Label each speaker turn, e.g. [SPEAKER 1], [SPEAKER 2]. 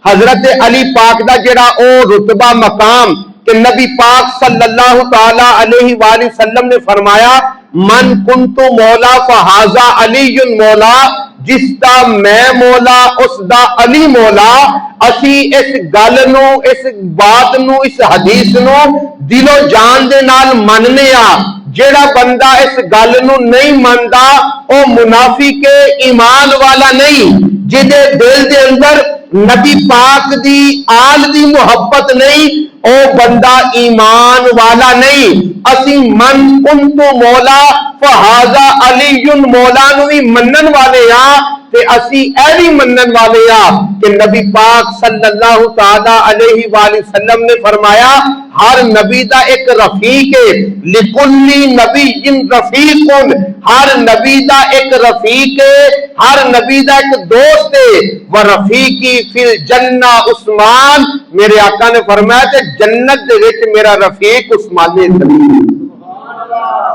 [SPEAKER 1] حضرت علی پاک دا جڑا او رتبہ مقام کہ نبی پاک صلی اللہ تعالی علیہ وآلہ وسلم نے فرمایا من کنت مولا فہذا علی مولا، جس دا میں مولا اس دا علی مولا۔ اسی اس گل نو، اس بات نو، اس حدیث نو دل و جان دے نال مننے آ۔ جیڑا بندہ اس گل نو نہیں مندا او منافق ایمان والا نہیں، جدے دل دے اندر نبی پاک دی آل دی محبت نہیں، او بندہ ایمان والا نہیں۔ اسی من کنتو مولا فہذا علی مولا نو بھی منن والے ہاں، تے اسی اے بھی منن والے ہاں کہ نبی پاک صلی اللہ تعالی علیہ وآلہ وسلم نے فرمایا ہر نبی دا ایک رفیق ہے، لکلی نبی رفیق، ہر نبی دا ایک رفیق ہے، ہر نبی دا ایک دوست ہے۔ ورفیقی فی الجنہ عثمان، میرے آقا نے فرمایا کہ جنت دے وچ میرا رفیق عثمان ہے۔